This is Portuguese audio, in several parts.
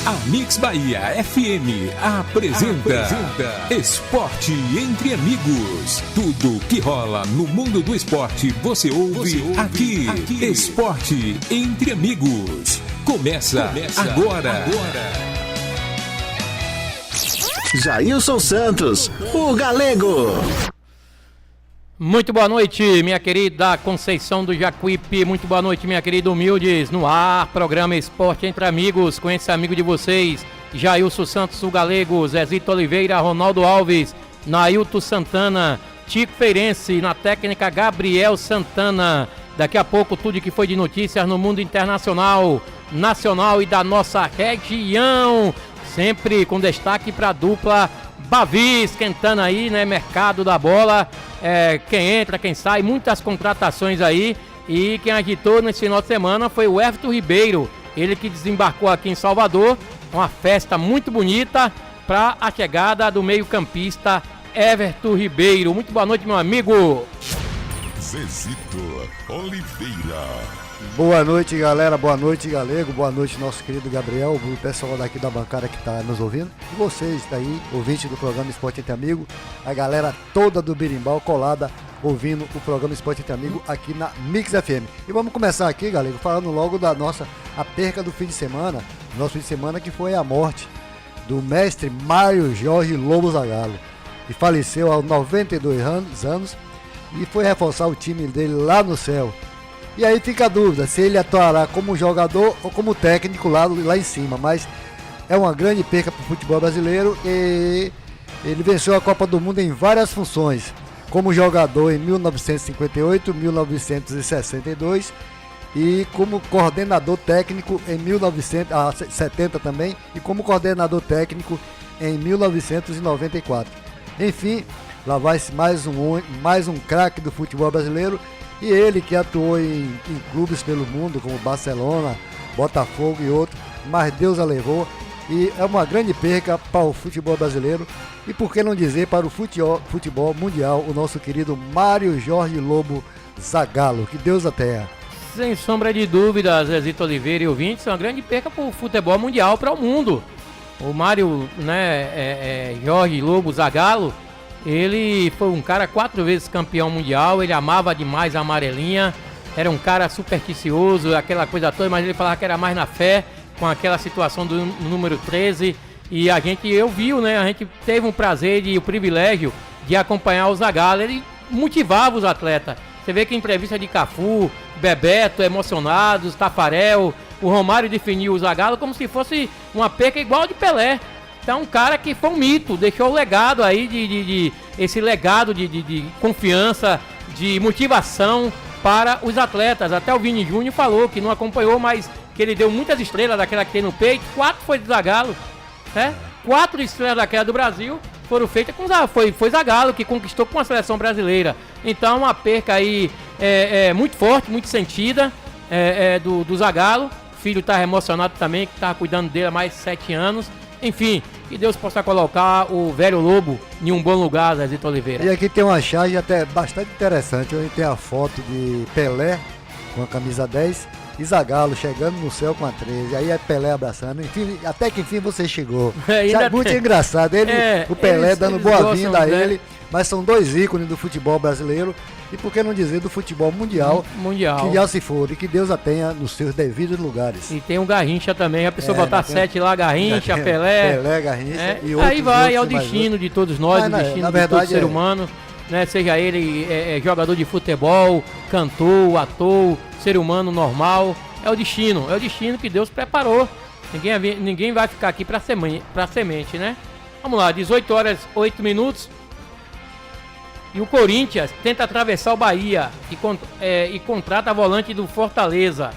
A Mix Bahia FM apresenta Esporte Entre Amigos. Tudo que rola no mundo do esporte você ouve aqui. Esporte Entre Amigos. Começa agora. Jailson Santos, o Galego. Muito boa noite, minha querida Conceição do Jacuípe. Muito boa noite, minha querida Humildes. No ar, programa Esporte Entre Amigos, com esse amigo de vocês, Jailson Santos, o Galego, Zezito Oliveira, Ronaldo Alves, Nailton Santana, Tico Feirense, na técnica Gabriel Santana. Daqui a pouco tudo que foi de notícias no mundo internacional, nacional e da nossa região. Sempre com destaque para a dupla Bavi, esquentando aí, né, mercado da bola, quem entra, quem sai, muitas contratações aí, e quem agitou nesse final de semana foi o Everton Ribeiro, ele que desembarcou aqui em Salvador, uma festa muito bonita para a chegada do meio-campista Everton Ribeiro. Muito boa noite, meu amigo. Zezito Oliveira. Boa noite, galera, boa noite, Galego, boa noite, nosso querido Gabriel, o pessoal daqui da bancada que está nos ouvindo, e vocês daí, ouvintes do programa Esporte Entre Amigos, a galera toda do Birimbau colada ouvindo o programa Esporte Entre Amigos aqui na Mix FM. E vamos começar aqui, Galego, falando logo da a perca do fim de semana, nosso fim de semana, que foi a morte do mestre Mário Jorge Lobo Zagallo, que faleceu aos 92 anos e foi reforçar o time dele lá no céu. E aí fica a dúvida se ele atuará como jogador ou como técnico lá em cima, mas é uma grande perca para o futebol brasileiro e ele venceu a Copa do Mundo em várias funções, como jogador em 1958, 1962 e como coordenador técnico em 1970 também e como coordenador técnico em 1994. Enfim, lá vai mais um craque do futebol brasileiro. E ele que atuou em clubes pelo mundo, como Barcelona, Botafogo e outros, mas Deus a levou. E é uma grande perca para o futebol brasileiro. E por que não dizer para o futebol mundial, o nosso querido Mário Jorge Lobo Zagallo. Que Deus a tenha. Sem sombra de dúvida, Zezito Oliveira e ouvintes, é uma grande perca para o futebol mundial, para o mundo. O Mário, Jorge Lobo Zagallo, ele foi um cara 4 vezes campeão mundial, ele amava demais a amarelinha, era um cara supersticioso, aquela coisa toda, mas ele falava que era mais na fé, com aquela situação do número 13, e a gente teve um prazer e o privilégio de acompanhar o Zagallo, ele motivava os atletas. Você vê que em entrevista de Cafu, Bebeto, emocionados, Tafarel, o Romário definiu o Zagallo como se fosse uma perca igual de Pelé. Então, um cara que foi um mito, deixou o legado aí esse legado de confiança, de motivação para os atletas. Até o Vini Júnior falou que não acompanhou, mas que ele deu muitas estrelas daquela que tem no peito. 4 foi de Zagallo, né? 4 estrelas daquela do Brasil foram feitas com foi Zagallo que conquistou com a seleção brasileira. Então, uma perca aí muito forte, muito sentida do Zagallo. O filho está emocionado também, que está cuidando dele há mais de 7 anos. Enfim, que Deus possa colocar o velho Lobo em um bom lugar, Zezito Oliveira. E aqui tem uma charge até bastante interessante, onde tem a foto de Pelé com a camisa 10 e Zagallo chegando no céu com a 13. Aí é Pelé abraçando, enfim, até que enfim você chegou. Muito engraçado, o Pelé dando boa-vinda a ele, mas são 2 ícones do futebol brasileiro. E por que não dizer do futebol mundial, que já se for, e que Deus a tenha nos seus devidos lugares. E tem o Garrincha também, a pessoa botar 7 lá, Garrincha, Pelé, Garrincha e outros. Aí vai, é o destino de todos nós, o destino de todo ser humano, né? Seja ele jogador de futebol, cantor, ator, ser humano normal, é o destino que Deus preparou. Ninguém vai ficar aqui para semente, né? Vamos lá, 18 horas 8 minutos. E o Corinthians tenta atravessar o Bahia e contrata a volante do Fortaleza.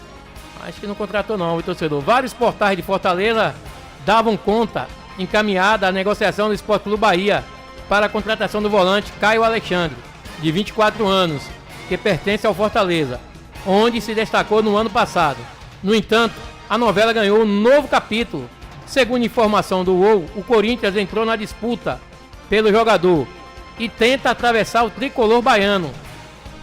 Acho que não contratou não, o torcedor. Vários portais de Fortaleza davam conta, encaminhada a negociação do Sport Clube Bahia para a contratação do volante Caio Alexandre, de 24 anos, que pertence ao Fortaleza, onde se destacou no ano passado. No entanto, a novela ganhou um novo capítulo. Segundo informação do UOL, o Corinthians entrou na disputa pelo jogador e tenta atravessar o tricolor baiano.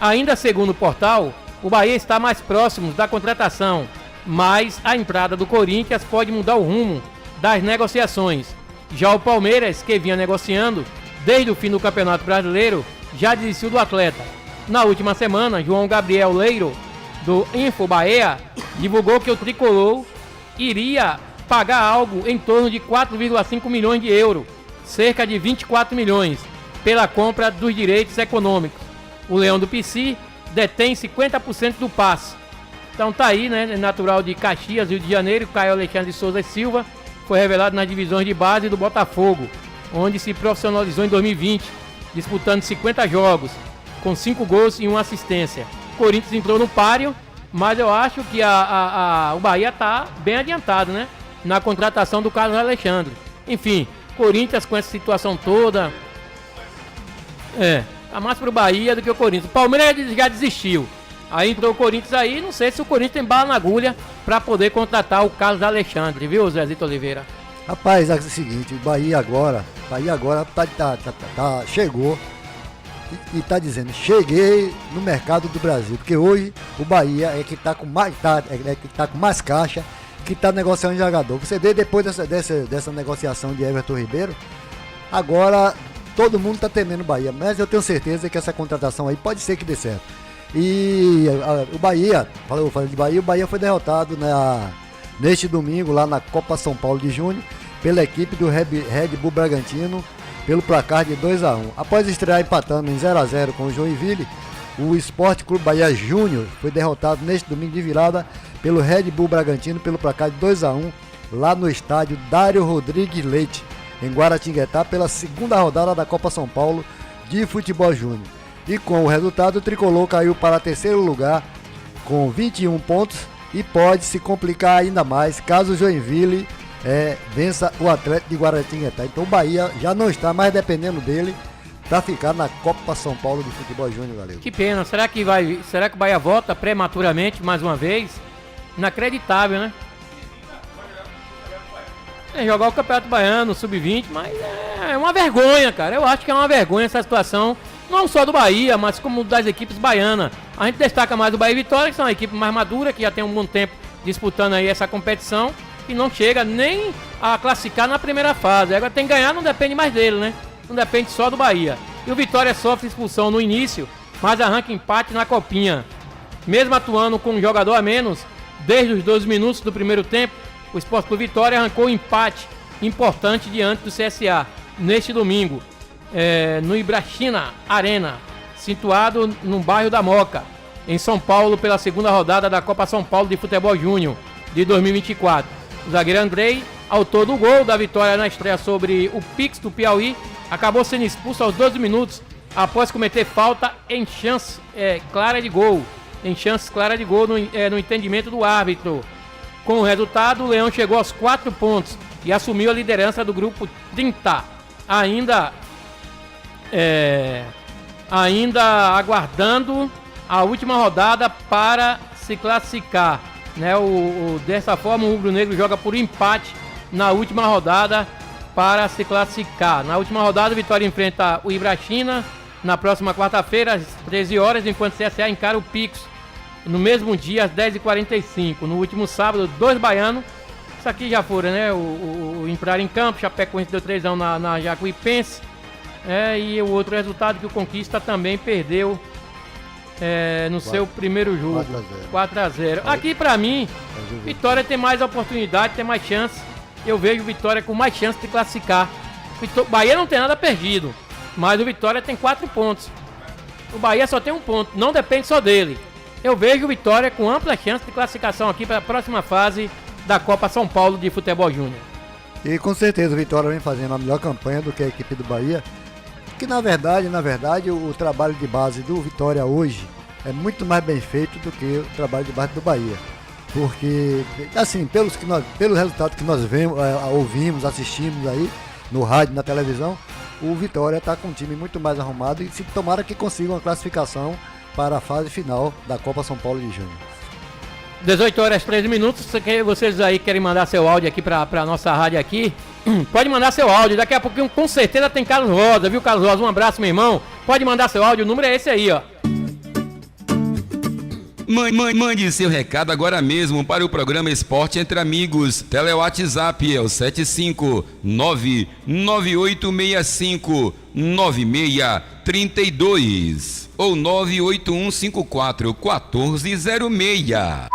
Ainda segundo o portal, o Bahia está mais próximo da contratação, mas a entrada do Corinthians pode mudar o rumo das negociações. Já o Palmeiras, que vinha negociando desde o fim do Campeonato Brasileiro, já desistiu do atleta. Na última semana, João Gabriel Leiro, do Info Bahia, divulgou que o tricolor iria pagar algo em torno de 4,5 milhões de euros, cerca de 24 milhões, pela compra dos direitos econômicos. O Leão do Pici detém 50% do passe. Então tá aí, né? Natural de Caxias, Rio de Janeiro, Caio Alexandre de Souza Silva, foi revelado nas divisões de base do Botafogo, onde se profissionalizou em 2020, disputando 50 jogos, com 5 gols e 1 assistência. O Corinthians entrou no páreo, mas eu acho que o Bahia tá bem adiantado, né? Na contratação do Carlos Alexandre. Enfim, Corinthians com essa situação toda, tá mais pro Bahia do que o Corinthians. O Palmeiras já desistiu. Aí entrou o Corinthians aí, não sei se o Corinthians tem bala na agulha para poder contratar o Carlos Alexandre, viu, Zezito Oliveira? Rapaz, é o seguinte, o Bahia agora chegou e tá dizendo, cheguei no mercado do Brasil, porque hoje o Bahia é que tá com mais caixa, que tá negociando jogador. Você vê depois dessa negociação de Everton Ribeiro, agora todo mundo tá temendo o Bahia, mas eu tenho certeza que essa contratação aí pode ser que dê certo. E o Bahia, falando de Bahia, o Bahia foi derrotado neste domingo lá na Copa São Paulo de Junho pela equipe do Red Bull Bragantino pelo placar de 2-1. Após estrear empatando em 0-0 com o Joinville, o Sport Clube Bahia Júnior foi derrotado neste domingo de virada pelo Red Bull Bragantino pelo placar de 2-1 lá no estádio Dário Rodrigues Leite, em Guaratinguetá, pela segunda rodada da Copa São Paulo de Futebol Júnior. E com o resultado, o tricolor caiu para terceiro lugar com 21 pontos e pode se complicar ainda mais caso o Joinville vença o Atlético de Guaratinguetá. Então o Bahia já não está mais dependendo dele para ficar na Copa São Paulo de Futebol Júnior, galera. Que pena, será que o Bahia volta prematuramente mais uma vez? Inacreditável, né? Jogar o Campeonato Baiano, Sub-20, mas é uma vergonha, cara. Eu acho que é uma vergonha essa situação. Não só do Bahia, mas como das equipes baianas. A gente destaca mais o Bahia e Vitória, que são uma equipe mais madura, que já tem um bom tempo disputando aí essa competição, e não chega nem a classificar na primeira fase. Agora tem que ganhar, não depende mais dele, né? Não depende só do Bahia. E o Vitória sofre expulsão no início, mas arranca empate na Copinha. Mesmo atuando com um jogador a menos, desde os 12 minutos do primeiro tempo, o Sport Clube Vitória arrancou um empate importante diante do CSA, neste domingo. No Ibrachina Arena, situado no bairro da Moca, em São Paulo, pela segunda rodada da Copa São Paulo de Futebol Júnior de 2024. O zagueiro Andrei, autor do gol da vitória na estreia sobre o Pix do Piauí, acabou sendo expulso aos 12 minutos após cometer falta em chance clara de gol. No entendimento do árbitro. Com o resultado, o Leão chegou aos 4 pontos e assumiu a liderança do grupo 30. Ainda aguardando a última rodada para se classificar, né? Dessa forma, o rubro-negro joga por empate na última rodada para se classificar. Na última rodada, o Vitória enfrenta o Ibrachina na próxima quarta-feira às 13 horas, enquanto o CSA encara o Pix no mesmo dia às 10h45. No último sábado, 2 baianos, isso aqui já foram, né? O entrar em campo, Chapecoense deu 3-1 na Jacuipense. E o outro resultado que o Conquista também perdeu no seu primeiro jogo, 4-0. Aqui pra mim, Vitória tem mais oportunidade, tem mais chance. Eu vejo Vitória com mais chance de classificar. Bahia não tem nada perdido, mas o Vitória tem 4 pontos. O Bahia só tem 1 ponto, não depende só dele. Eu vejo Vitória com ampla chance de classificação aqui para a próxima fase da Copa São Paulo de Futebol Júnior. E com certeza o Vitória vem fazendo a melhor campanha do que a equipe do Bahia. Que na verdade o trabalho de base do Vitória hoje é muito mais bem feito do que o trabalho de base do Bahia. Porque, assim, pelo resultado que nós vemos, ouvimos, assistimos aí no rádio, na televisão, o Vitória está com um time muito mais arrumado e se tomara que consiga uma classificação para a fase final da Copa São Paulo de Junho. 18h13. Vocês aí querem mandar seu áudio aqui para a nossa rádio aqui, pode mandar seu áudio. Daqui a pouquinho com certeza tem Carlos Rosa, viu, Carlos Rosa? Um abraço, meu irmão. Pode mandar seu áudio, o número é esse aí, ó. Mande seu recado agora mesmo para o programa Esporte Entre Amigos. TelewhatsApp é o 75998659632 ou 981541406.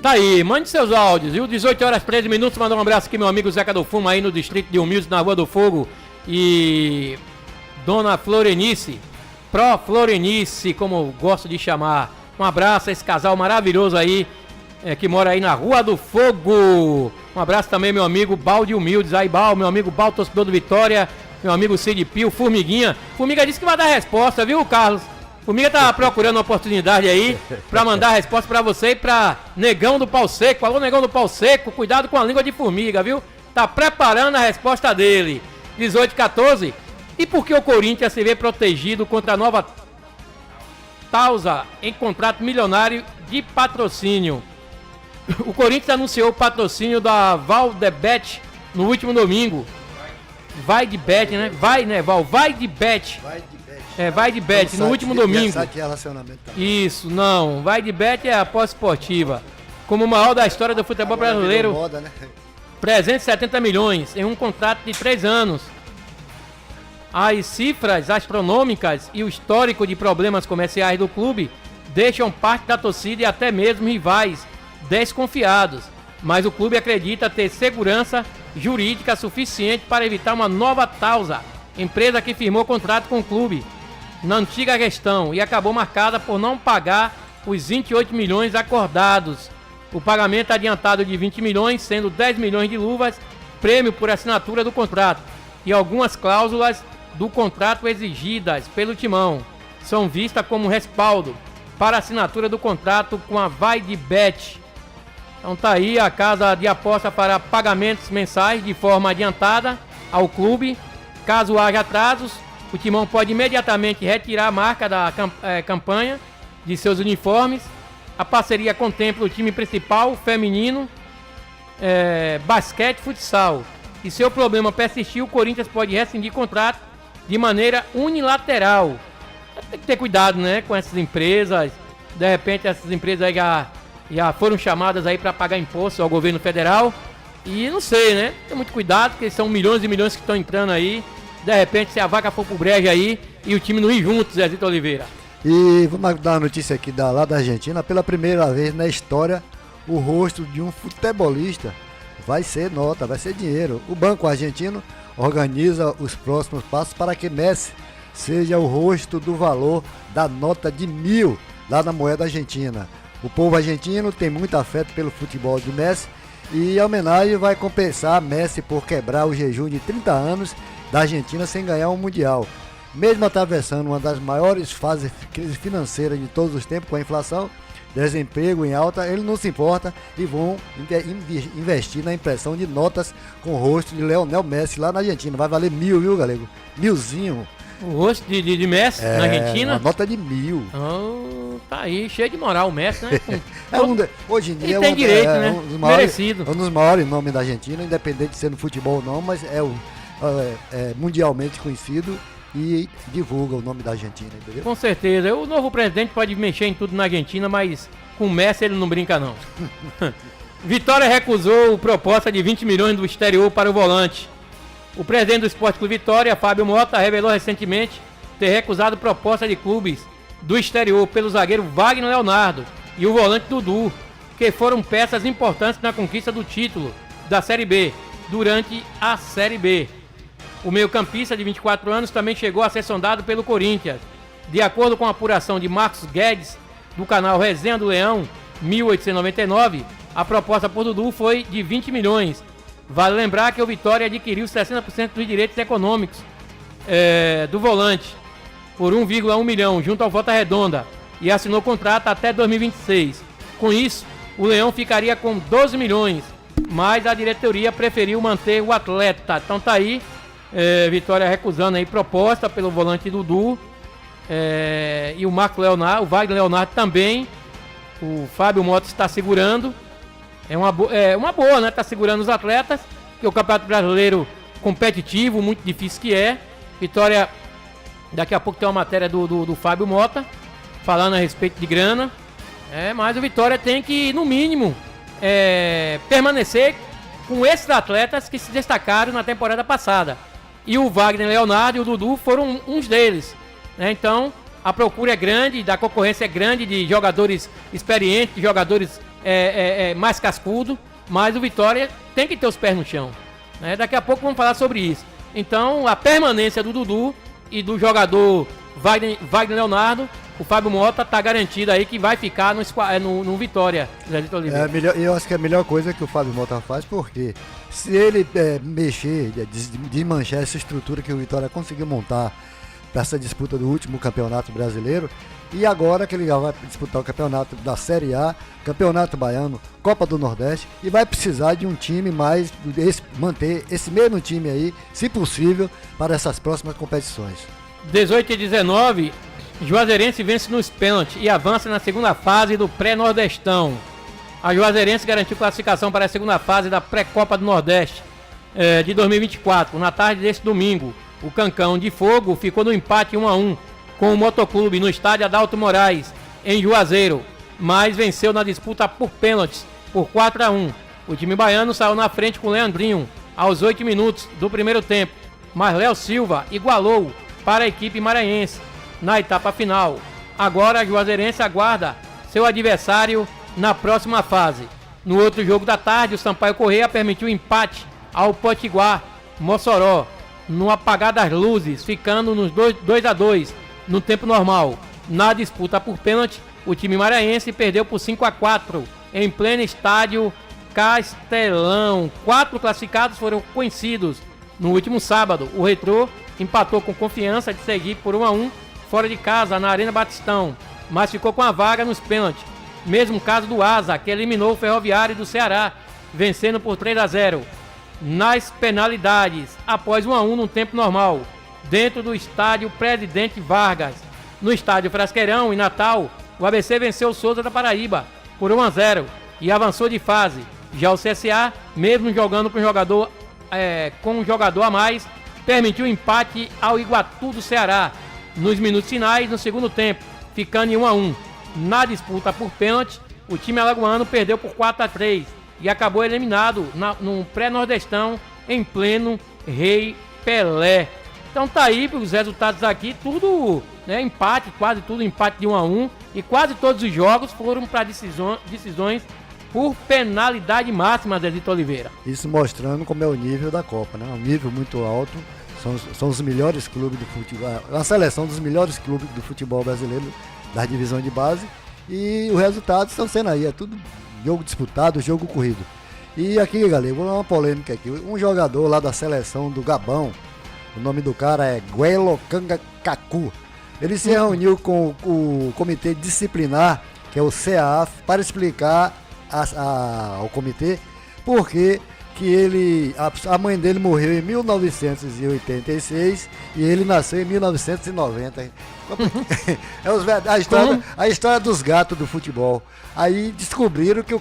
Tá aí, mande seus áudios, viu? 18 horas 13 minutos, mandar um abraço aqui, meu amigo Zeca do Fumo, aí no distrito de Humildes, na Rua do Fogo. E Dona Florenice, Pro Florenice, como eu gosto de chamar. Um abraço a esse casal maravilhoso aí, que mora aí na Rua do Fogo. Um abraço também, meu amigo Balde Humildes, aí Bal, meu amigo Bal, torcedor do Vitória, meu amigo Cid Pio, Formiguinha. Formiga disse que vai dar resposta, viu, Carlos? Formiga tá procurando uma oportunidade aí pra mandar a resposta pra você e pra Negão do Pau Seco. Alô, Negão do Pau Seco, cuidado com a língua de formiga, viu? Tá preparando a resposta dele. 18-14. E por que o Corinthians se vê protegido contra a nova Tausa em contrato milionário de patrocínio? O Corinthians anunciou o patrocínio da Valdebet no último domingo. Vai de bet, né? Vai, né, Val? Vai de bet. Vai de bet, no último domingo. Isso, não. Vai de bet é a aposta esportiva. Como o maior da história do futebol brasileiro. Moda, né? 370 milhões em um contrato de 3 anos. As cifras astronômicas e o histórico de problemas comerciais do clube deixam parte da torcida e até mesmo rivais desconfiados. Mas o clube acredita ter segurança jurídica suficiente para evitar uma nova Tausa, empresa que firmou contrato com o clube na antiga gestão e acabou marcada por não pagar os 28 milhões acordados. O pagamento adiantado de 20 milhões, sendo 10 milhões de luvas, prêmio por assinatura do contrato, e algumas cláusulas do contrato exigidas pelo Timão são vistas como respaldo para a assinatura do contrato com a Vai de Bet. Então tá aí a casa de aposta para pagamentos mensais de forma adiantada ao clube. Caso haja atrasos, o Timão pode imediatamente retirar a marca da campanha de seus uniformes. A parceria contempla o time principal, feminino, basquete e futsal. E se o problema persistir, o Corinthians pode rescindir contrato de maneira unilateral. Tem que ter cuidado, né, com essas empresas. De repente essas empresas aí já foram chamadas aí para pagar imposto ao governo federal. E não sei, né? Tem muito cuidado, porque são milhões e milhões que estão entrando aí. De repente, se a vaca for pro brejo aí e o time não ir junto, Zezito Oliveira. E vamos dar uma notícia aqui lá da Argentina. Pela primeira vez na história, o rosto de um futebolista vai ser nota, vai ser dinheiro. O Banco Argentino organiza os próximos passos para que Messi seja o rosto do valor da nota de 1.000 lá na moeda argentina. O povo argentino tem muito afeto pelo futebol de Messi e a homenagem vai compensar Messi por quebrar o jejum de 30 anos da Argentina sem ganhar um Mundial. Mesmo atravessando uma das maiores fases crise financeira de todos os tempos com a inflação, desemprego em alta, ele não se importa e vão investir na impressão de notas com o rosto de Lionel Messi lá na Argentina. Vai valer 1.000, viu, galego? 1.000zinho. O rosto de Messi na Argentina? Uma nota de 1.000. Oh, tá aí, cheio de moral o Messi, né? Hoje em dia ele tem direito, né? Merecido. É um dos maiores nomes da Argentina, independente de ser no futebol ou não, mas é mundialmente conhecido e divulga o nome da Argentina, entendeu? Com certeza. O novo presidente pode mexer em tudo na Argentina, mas com o Messi ele não brinca, não. Vitória recusou proposta de 20 milhões do exterior para o volante. O presidente do Esporte Clube Vitória, Fábio Mota, revelou recentemente ter recusado proposta de clubes do exterior pelo zagueiro Wagner Leonardo e o volante Dudu, que foram peças importantes na conquista do título da Série B durante a Série B. O meio-campista de 24 anos também chegou a ser sondado pelo Corinthians. De acordo com a apuração de Marcos Guedes, do canal Resenha do Leão, 1899, a proposta por Dudu foi de 20 milhões. Vale lembrar que o Vitória adquiriu 60% dos direitos econômicos do volante por 1,1 milhão junto ao Volta Redonda e assinou contrato até 2026. Com isso, o Leão ficaria com 12 milhões, mas a diretoria preferiu manter o atleta. Então tá aí, Vitória recusando aí proposta pelo volante Dudu, e o Marco Leonardo, o Wagner Leonardo também. O Fábio Mota está segurando. É uma boa, né? Tá segurando os atletas, que o Campeonato Brasileiro competitivo, muito difícil que é. Vitória, daqui a pouco tem uma matéria do Fábio Mota, falando a respeito de grana, mas o Vitória tem que, no mínimo, permanecer com esses atletas que se destacaram na temporada passada. E o Wagner Leonardo e o Dudu foram uns deles, né? Então, a procura é grande, da concorrência é grande de jogadores experientes, de jogadores mais cascudos, mas o Vitória tem que ter os pés no chão, né? Daqui a pouco vamos falar sobre isso. Então, a permanência do Dudu e do jogador Wagner Leonardo, o Fábio Mota está garantido aí que vai ficar no Vitória, Zé Zito Oliveira. Eu acho que é a melhor coisa que o Fábio Mota faz, porque se ele mexer, desmanchar essa estrutura que o Vitória conseguiu montar para essa disputa do último campeonato brasileiro, e agora que ele já vai disputar o campeonato da Série A, Campeonato Baiano, Copa do Nordeste, e vai precisar de um time mais, manter esse mesmo time aí, se possível, para essas próximas competições. 18-19, Juazeirense vence nos pênaltis e avança na segunda fase do pré-nordestão. A Juazeirense garantiu classificação para a segunda fase da pré-copa do Nordeste de 2024. Na tarde deste domingo, o Cancão de Fogo ficou no empate 1-1 com o Motoclube no estádio Adalto Moraes, em Juazeiro, mas venceu na disputa por pênaltis por 4-1. O time baiano saiu na frente com o Leandrinho aos 8 minutos do primeiro tempo, mas Léo Silva igualou para a equipe maranhense na etapa final. Agora a Juazeirense aguarda seu adversário na próxima fase. No outro jogo da tarde, o Sampaio Corrêa permitiu empate ao Potiguar Mossoró, no apagar das luzes, ficando nos 2-2 no tempo normal. Na disputa por pênalti, o time maranhense perdeu por 5-4 em pleno estádio Castelão. 4 classificados foram conhecidos no último sábado. O Retrô empatou com Confiança de seguir por 1-1 fora de casa na Arena Batistão, mas ficou com a vaga nos pênaltis. Mesmo caso do Asa, que eliminou o Ferroviário do Ceará, vencendo por 3-0. Nas penalidades, após 1-1 no tempo normal, dentro do estádio Presidente Vargas. No estádio Frasqueirão, em Natal, o ABC venceu o Souza da Paraíba por 1-0 e avançou de fase. Já o CSA, mesmo jogando com um jogador a mais, permitiu o empate ao Iguatu do Ceará nos minutos finais no segundo tempo, ficando em 1-1. Na disputa por pênalti, o time alagoano perdeu por 4-3 e acabou eliminado no pré-nordestão em pleno Rei Pelé. Então tá aí os resultados aqui, tudo, né, empate, quase tudo empate de 1-1, e quase todos os jogos foram para decisões por penalidade máxima, Zé Zito Oliveira. Isso mostrando como é o nível da Copa, né? Um nível muito alto, são os melhores clubes do futebol, a seleção dos melhores clubes do futebol brasileiro, da divisão de base, e os resultados estão sendo aí, é tudo jogo disputado, jogo corrido. E aqui, galera, vou dar uma polêmica aqui. Um jogador lá da seleção do Gabão, o nome do cara é Guelo Kangaku. Ele se reuniu com o comitê disciplinar, que é o CEAF, para explicar ao comitê por que a mãe dele morreu em 1986 e ele nasceu em 1990. A história dos gatos do futebol. Aí descobriram que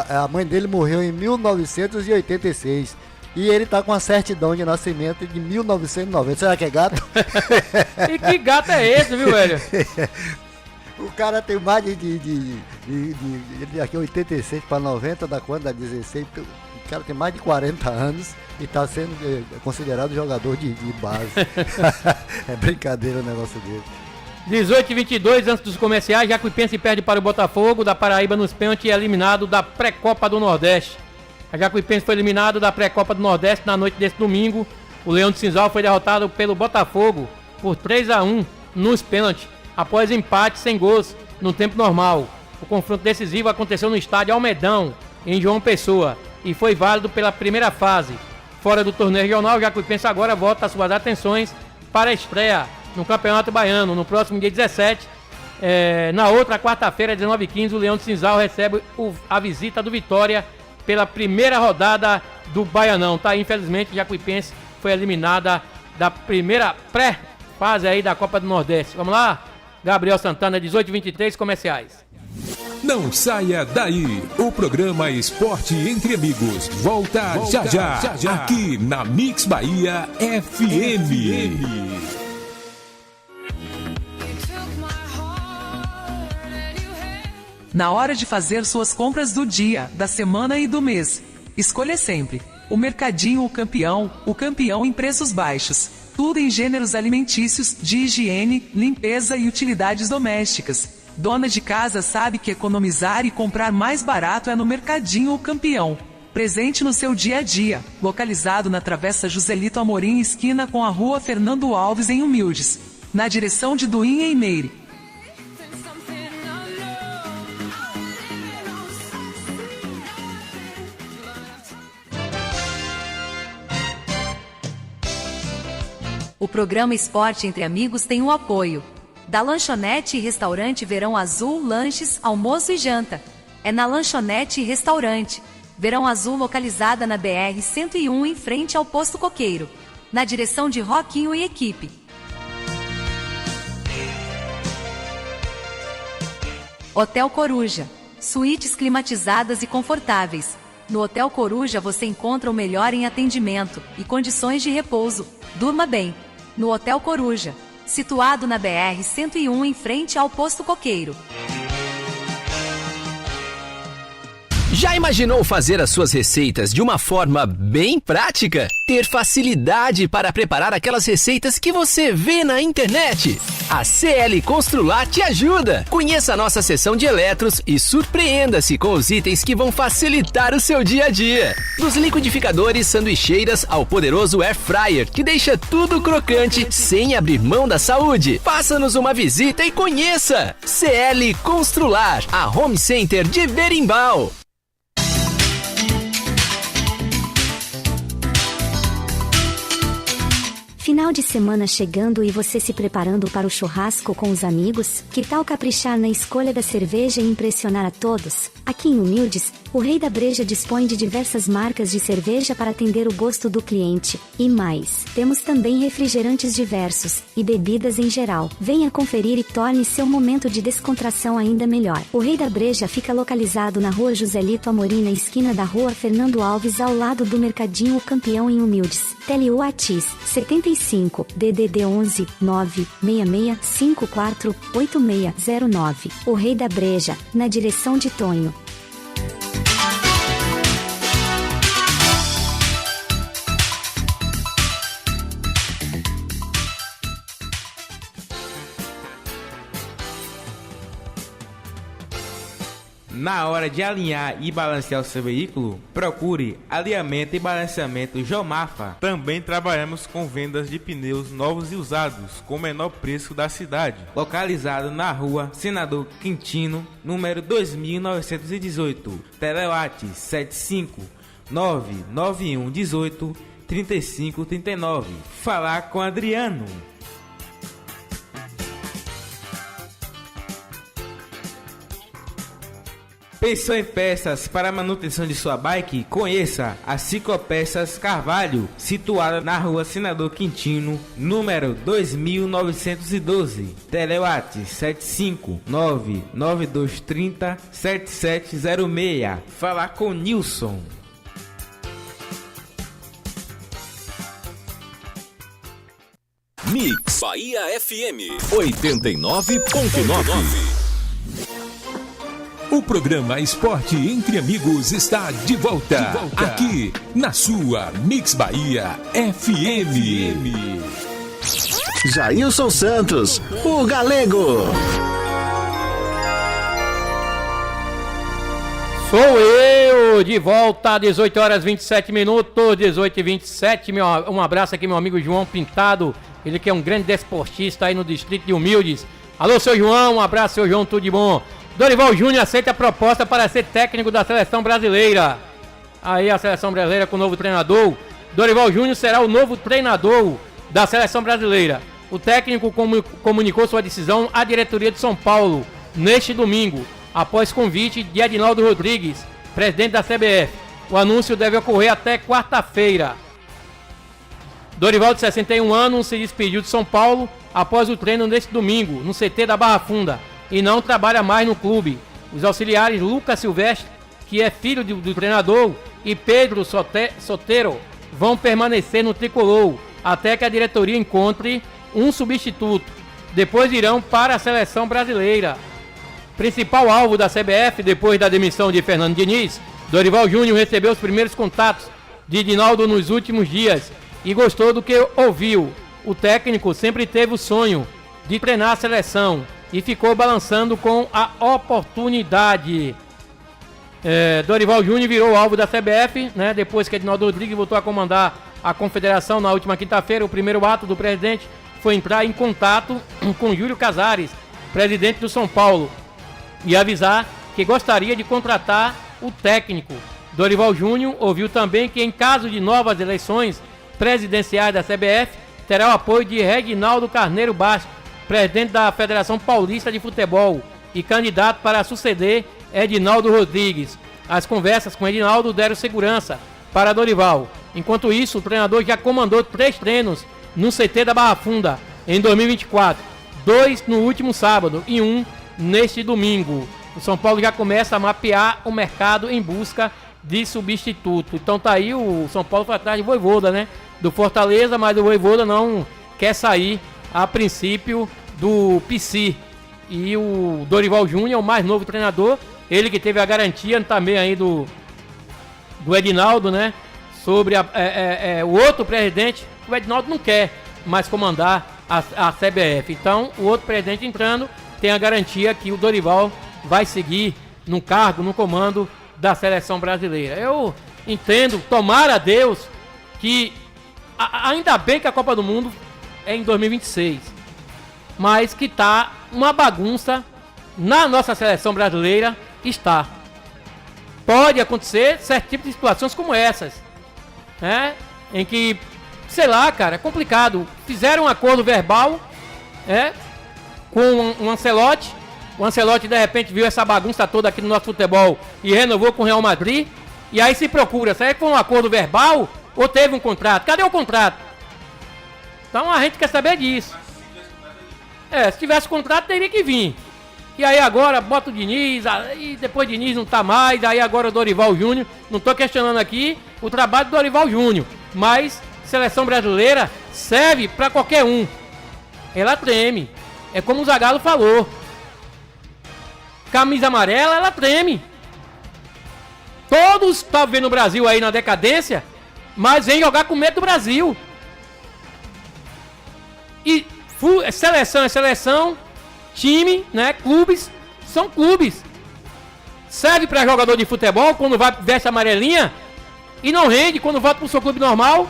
a mãe dele morreu em 1986 e ele tá com a certidão de nascimento de 1990. Será que é gato? E que gato é esse, viu, velho? O cara tem mais de aqui 86 para 90, da quando? Da 16. O cara tem mais de 40 anos e está sendo considerado jogador de base. É brincadeira o negócio dele. 18-22, antes dos comerciais, Jacuipense perde para o Botafogo da Paraíba nos pênaltis e é eliminado da pré-copa do Nordeste. A Jacuipense foi eliminado da pré-copa do Nordeste na noite desse domingo. O Leão de Cinzal foi derrotado pelo Botafogo por 3-1 nos pênaltis, após empate sem gols no tempo normal. O confronto decisivo aconteceu no estádio Almedão, em João Pessoa, e foi válido pela primeira fase. Fora do torneio regional, o Jacuipense agora volta suas atenções para a estreia no Campeonato Baiano, no próximo dia 17. Na outra quarta-feira, 19h15, o Leão de Cinzal recebe a visita do Vitória pela primeira rodada do Baianão. Tá, infelizmente, o Jacuipense foi eliminada da primeira pré-fase aí da Copa do Nordeste. Vamos lá? Gabriel Santana, 18h23, comerciais. Não saia daí. O programa Esporte Entre Amigos volta já. Aqui na Mix Bahia FM. Na hora de fazer suas compras do dia, da semana e do mês, escolha sempre o Mercadinho o campeão em preços baixos. Tudo em gêneros alimentícios, de higiene, limpeza e utilidades domésticas. Dona de casa sabe que economizar e comprar mais barato é no Mercadinho o Campeão. Presente no seu dia a dia, localizado na Travessa Joselito Amorim, esquina com a Rua Fernando Alves em Humildes, na direção de Duim em Meire. O programa Esporte Entre Amigos tem o apoio da Lanchonete e Restaurante Verão Azul, lanches, almoço e janta. É na Lanchonete e Restaurante Verão Azul, localizada na BR-101 em frente ao Posto Coqueiro, na direção de Roquinho e equipe. Hotel Coruja, suítes climatizadas e confortáveis. No Hotel Coruja você encontra o melhor em atendimento e condições de repouso. Durma bem no Hotel Coruja, situado na BR-101 em frente ao Posto Coqueiro. Já imaginou fazer as suas receitas de uma forma bem prática? Ter facilidade para preparar aquelas receitas que você vê na internet? A CL Constrular te ajuda! Conheça a nossa seção de eletros e surpreenda-se com os itens que vão facilitar o seu dia a dia. Dos liquidificadores, sanduicheiras ao poderoso Air Fryer, que deixa tudo crocante sem abrir mão da saúde. Faça-nos uma visita e conheça! CL Constrular, a Home Center de Berimbau. Final de semana chegando e você se preparando para o churrasco com os amigos? Que tal caprichar na escolha da cerveja e impressionar a todos? Aqui em Humildes, o Rei da Breja dispõe de diversas marcas de cerveja para atender o gosto do cliente. E mais, temos também refrigerantes diversos e bebidas em geral. Venha conferir e torne seu momento de descontração ainda melhor. O Rei da Breja fica localizado na Rua Joselito Amorim, na esquina da Rua Fernando Alves, ao lado do Mercadinho o Campeão em Humildes. Tele Whats 75 DDD 11 966 54 8609. O Rei da Breja, na direção de Tonho. Na hora de alinhar e balancear o seu veículo, procure alinhamento e balanceamento Jomafa. Também trabalhamos com vendas de pneus novos e usados, com o menor preço da cidade. Localizado na Rua Senador Quintino, número 2918. Telewhats 75 991 18 3539. Falar com Adriano. Pensou em peças para a manutenção de sua bike? Conheça a Ciclopeças Carvalho, situada na Rua Senador Quintino, número 2912. Telewhats 75 99230 7706. Falar com Nilson. Mix Bahia FM 89.9. O programa Esporte Entre Amigos está de volta, aqui na sua Mix Bahia FM. Jailson Santos, o Galego. Sou eu, de volta, 18 horas 27 minutos, 18 e 27. Um abraço aqui, meu amigo João Pintado, ele que é um grande desportista aí no distrito de Humildes. Alô, seu João, um abraço, seu João, tudo de bom. Dorival Júnior aceita a proposta para ser técnico da seleção brasileira. Aí a seleção brasileira com o novo treinador. Dorival Júnior será o novo treinador da seleção brasileira. O técnico comunicou sua decisão à diretoria de São Paulo neste domingo, após convite de Edinaldo Rodrigues, presidente da CBF. O anúncio deve ocorrer até quarta-feira. Dorival, de 61 anos, se despediu de São Paulo após o treino neste domingo, no CT da Barra Funda, e não trabalha mais no clube. Os auxiliares Lucas Silvestre, que é filho do treinador, e Pedro Sotero vão permanecer no tricolor até que a diretoria encontre um substituto. Depois irão para a seleção brasileira. Principal alvo da CBF depois da demissão de Fernando Diniz, Dorival Júnior recebeu os primeiros contatos de Edinaldo nos últimos dias e gostou do que ouviu. O técnico sempre teve o sonho de treinar a seleção e ficou balançando com a oportunidade. Dorival Júnior virou alvo da CBF, né, depois que Edinaldo Rodrigues voltou a comandar a confederação na última quinta-feira. O primeiro ato do presidente foi entrar em contato com Júlio Casares, presidente do São Paulo, e avisar que gostaria de contratar o técnico. Dorival Júnior ouviu também que, em caso de novas eleições presidenciais da CBF, terá o apoio de Reginaldo Carneiro Bastos, presidente da Federação Paulista de Futebol e candidato para suceder Edinaldo Rodrigues. As conversas com Edinaldo deram segurança para Dorival. Enquanto isso, o treinador já comandou 3 treinos no CT da Barra Funda em 2024, 2 no último sábado e 1 neste domingo. O São Paulo já começa a mapear o mercado em busca de substituto. Então tá aí, o São Paulo foi atrás de Vojvoda, né? Do Fortaleza, mas o Vojvoda não quer sair a princípio do PC. E o Dorival Júnior é o mais novo treinador, ele que teve a garantia também aí do Edinaldo, né? Sobre o outro presidente. O Edinaldo não quer mais comandar a CBF. Então o outro presidente entrando tem a garantia que o Dorival vai seguir no cargo, no comando da seleção brasileira. Eu entendo, tomara a Deus, que ainda bem que a Copa do Mundo é em 2026, mas que tá uma bagunça na nossa seleção brasileira. Está. Pode acontecer certo tipo de situações como essas, né? Em que, sei lá, cara, é complicado. Fizeram um acordo verbal, com o Ancelotti. O Ancelotti de repente viu essa bagunça toda aqui no nosso futebol e renovou com o Real Madrid. E aí se procura, será que foi um acordo verbal ou teve um contrato? Cadê o contrato? Então a gente quer saber disso. Se tivesse contrato teria que vir. E aí agora bota o Diniz, e depois Diniz não tá mais, aí agora o Dorival Júnior. Não tô questionando aqui o trabalho do Dorival Júnior, mas seleção brasileira serve pra qualquer um. Ela treme. É como o Zagallo falou. Camisa amarela, ela treme. Todos estão vendo o Brasil aí na decadência, mas vem jogar com medo do Brasil. E seleção é seleção, time, né? Clubes são clubes. Serve para jogador de futebol quando vai veste amarelinha e não rende quando volta pro seu clube normal.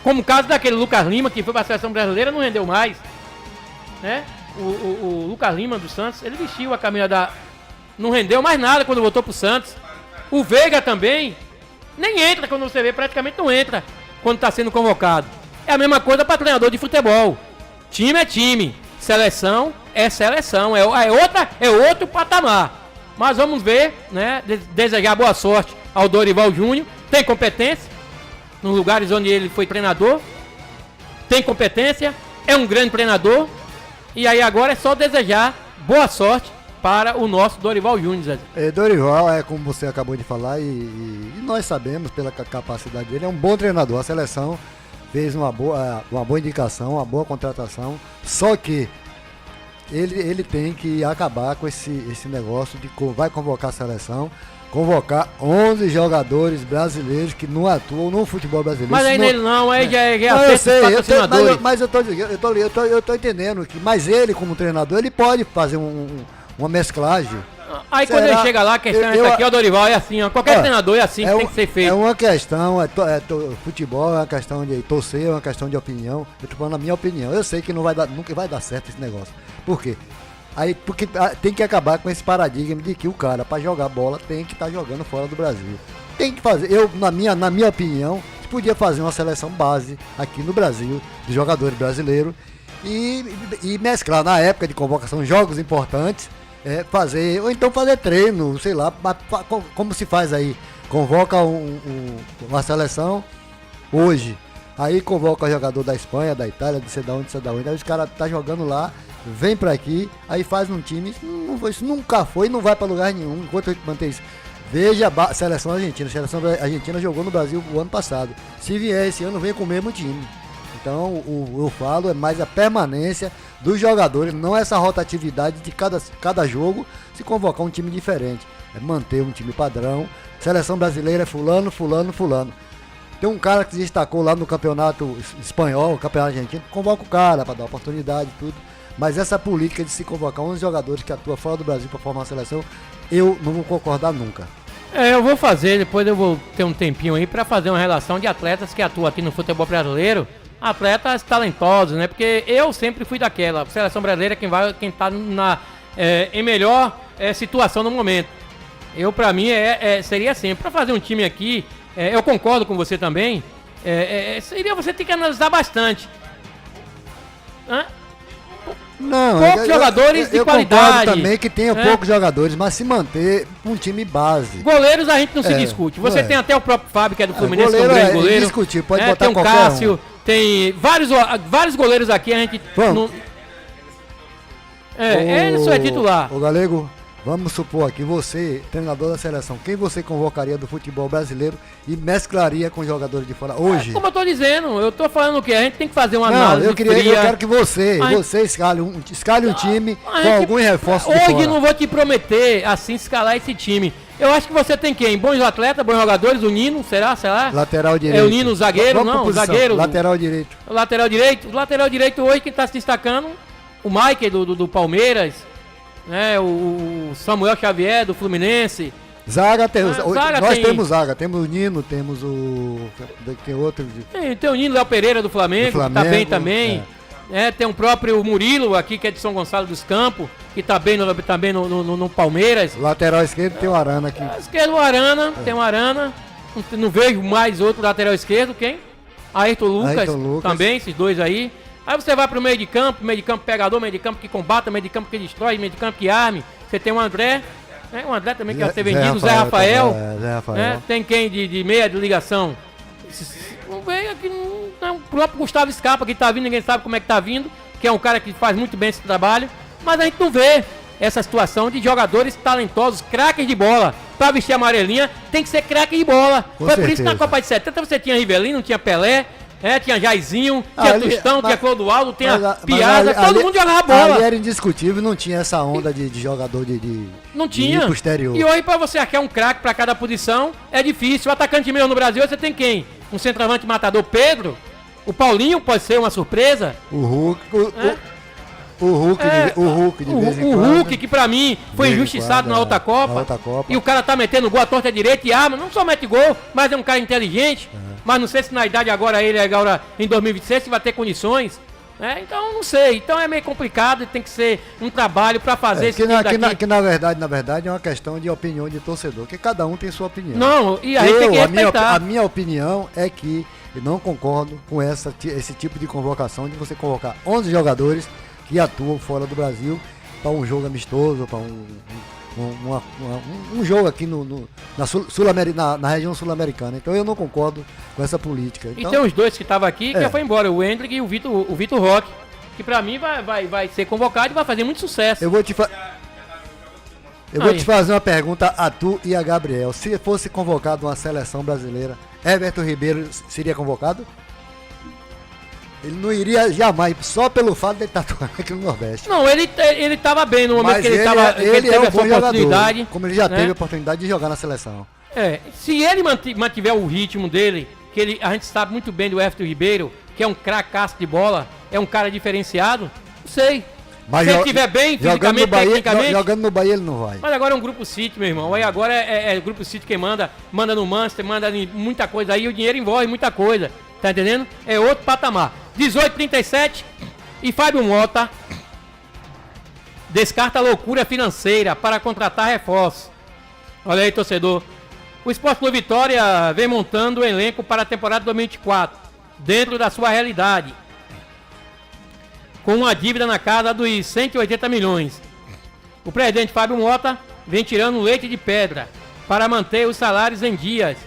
Como o caso daquele Lucas Lima que foi para a seleção brasileira, não rendeu mais, né? O Lucas Lima do Santos, ele vestiu a camisa não rendeu mais nada quando voltou pro Santos. O Veiga também nem entra quando você vê, praticamente não entra quando tá sendo convocado. É a mesma coisa para treinador de futebol. Time é time, seleção é seleção, é outro patamar. Mas vamos ver, né? Desejar boa sorte ao Dorival Júnior. Tem competência nos lugares onde ele foi treinador. Tem competência, é um grande treinador. E aí agora é só desejar boa sorte para o nosso Dorival Júnior. Dorival, como você acabou de falar, e nós sabemos pela capacidade dele, é um bom treinador. A seleção fez uma boa indicação, uma boa contratação. Só que ele tem que acabar com esse negócio de vai convocar a seleção, convocar 11 jogadores brasileiros que não atuam no futebol brasileiro. Mas aí nele não, aí já é mas eu tô entendendo que, mas ele como treinador, ele pode fazer uma mesclagem. Aí quando ele chega lá, a questão é essa aqui, o Dorival é assim, ó, qualquer treinador é assim que tem que ser feito. É uma questão, futebol é uma questão de torcer, é uma questão de opinião. Eu tô falando a minha opinião. Eu sei que nunca vai dar certo esse negócio. Por quê? Porque tem que acabar com esse paradigma de que o cara, para jogar bola, tem que estar jogando fora do Brasil. Tem que fazer, na minha opinião, podia fazer uma seleção base aqui no Brasil, de jogadores brasileiros, e mesclar na época de convocação jogos importantes, ou então fazer treino, sei lá, como se faz aí. Convoca uma seleção hoje, aí convoca o jogador da Espanha, da Itália, de sei da onde, aí os caras tá jogando lá, vem pra aqui, aí faz um time, isso nunca foi, não vai pra lugar nenhum, enquanto a gente manter isso. Veja a seleção argentina jogou no Brasil o ano passado. Se vier esse ano, vem com o mesmo time. Então, eu falo, é mais a permanência dos jogadores, não essa rotatividade de cada jogo. se convocar um time diferente. É manter um time padrão. Seleção brasileira é fulano, fulano, fulano. Tem um cara que se destacou lá no campeonato espanhol, campeonato argentino, convoca o cara para dar oportunidade e tudo. Mas essa política de se convocar 11 jogadores que atuam fora do Brasil para formar uma seleção, eu não vou concordar nunca. Eu vou fazer, depois eu vou ter um tempinho aí para fazer uma relação de atletas que atuam aqui no futebol brasileiro, atletas talentosos, né? Porque eu sempre fui daquela, seleção brasileira quem tá em melhor situação no momento. Para mim, seria assim, para fazer um time aqui, eu concordo com você também, seria você ter que analisar bastante. Não, poucos jogadores de qualidade. Eu concordo também que tenha poucos jogadores, mas se manter um time base. Goleiros a gente não se discute. Você tem até o próprio Fábio, que é do Fluminense, que é um grande goleiro. Indiscutível, pode botar tem um Cássio, tem vários goleiros aqui, a gente... Ele só é titular. Ô Galego, vamos supor aqui, você, treinador da seleção, quem você convocaria do futebol brasileiro e mesclaria com jogadores de fora hoje? Como eu tô dizendo, eu tô falando o quê? A gente tem que fazer uma análise eu quero que você escale um time com algum reforço de fora. Hoje não vou te prometer, assim, escalar esse time. Eu acho que você tem quem? Bons atletas, bons jogadores, o Nino, será? Lateral direito. É o Nino, zagueiro, não, zagueiro. Lateral direito. O lateral direito hoje que tá se destacando, o Mike do Palmeiras, né, o Samuel Xavier do Fluminense. Zaga, temos zaga, temos o Nino, temos tem outro. Tem o Nino Léo Pereira do Flamengo, que tá bem também. Tem o próprio Murilo aqui, que é de São Gonçalo dos Campos, que tá bem no Palmeiras. Lateral esquerdo tem o Arana aqui. Esquerdo tem o Arana. Não vejo mais outro lateral esquerdo, quem? Ayrton Lucas também, esses dois aí. Aí você vai pro meio de campo pegador, meio de campo que combata, meio de campo que destrói, meio de campo que arme. Você tem o André, o André também que vai ser vendido, o Zé Rafael. Tem quem de meia de ligação? Aqui, o próprio Gustavo Scarpa que tá vindo, ninguém sabe como é que tá vindo, que é um cara que faz muito bem esse trabalho, mas a gente não vê essa situação de jogadores talentosos, craques de bola. Pra vestir a amarelinha, tem que ser craque de bola. Foi por isso que na Copa de 70 você tinha Rivelino, tinha Pelé, tinha Jairzinho, tinha Tostão, tinha Clodoaldo, tinha Piazza, todo mundo jogava bola. Ali era indiscutível, não tinha essa onda de jogador não tinha. Ir pro exterior. E hoje pra você achar um craque pra cada posição, é difícil. O atacante meio no Brasil, você tem quem? Um centroavante matador, Pedro. O Paulinho pode ser uma surpresa. O Hulk de vez em quando. O Hulk, que pra mim foi injustiçado na outra Copa. E o cara tá metendo gol à torta direita e arma. Não só mete gol, mas é um cara inteligente. Mas não sei se na idade agora em 2026 vai ter condições. Então não sei. Então é meio complicado, tem que ser um trabalho pra fazer esse que na verdade é uma questão de opinião de torcedor, que cada um tem sua opinião. Não, e aí tem que respeitar. A minha opinião é que eu não concordo com esse tipo de convocação, de você convocar 11 jogadores que atuam fora do Brasil para um jogo amistoso, para um jogo aqui na região sul-americana. Então eu não concordo com essa política. Então, e tem os dois que estavam aqui que já foi embora, o Hendrick e o Vitor Roque, que para mim vai ser convocado e vai fazer muito sucesso. Eu vou te fazer uma pergunta a tu e a Gabriel. Se fosse convocado uma seleção brasileira, Everton Ribeiro seria convocado? Ele não iria jamais, só pelo fato de ele estar atuando aqui no Nordeste. Não, ele estava bem no momento que ele teve um essa oportunidade. Jogador, como ele já teve a oportunidade de jogar na seleção. Se ele mantiver o ritmo dele, que a gente sabe muito bem do Everton Ribeiro, que é um cracaço de bola, é um cara diferenciado, não sei. Mas se ele estiver bem, fisicamente, tecnicamente... Jogando no Bahia ele não vai. Mas agora é um grupo City, meu irmão. Aí agora é o grupo City quem manda no Manchester, manda em muita coisa aí, o dinheiro envolve muita coisa. Tá entendendo? É outro patamar. 18:37 e Fábio Mota descarta a loucura financeira para contratar reforços. Olha aí, torcedor. O Sport Clube Vitória vem montando o elenco para a temporada 2024, dentro da sua realidade, com uma dívida na casa dos 180 milhões. O presidente Fábio Mota vem tirando leite de pedra para manter os salários em dias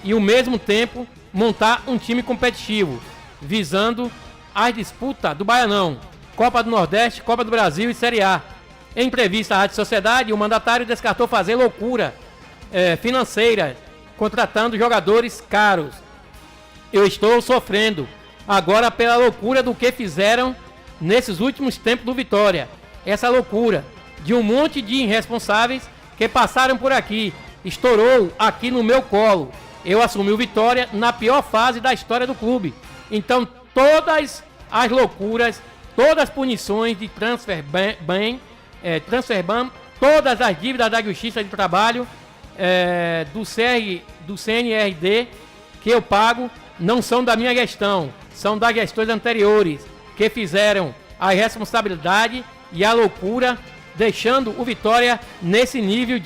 e, ao mesmo tempo, montar um time competitivo, visando as disputas do Baianão, Copa do Nordeste, Copa do Brasil e Série A. Em entrevista à Rádio Sociedade, o mandatário descartou fazer loucura financeira, contratando jogadores caros. Eu estou sofrendo agora pela loucura do que fizeram nesses últimos tempos do Vitória. Essa loucura de um monte de irresponsáveis que passaram por aqui. Estourou aqui no meu colo. Eu assumi o Vitória na pior fase da história do clube. Então, todas as loucuras, todas as punições de transfer ban, todas as dívidas da Justiça de Trabalho, do CNRD, que eu pago, não são da minha gestão, são das gestões anteriores, que fizeram a irresponsabilidade e a loucura, deixando o Vitória nesse nível.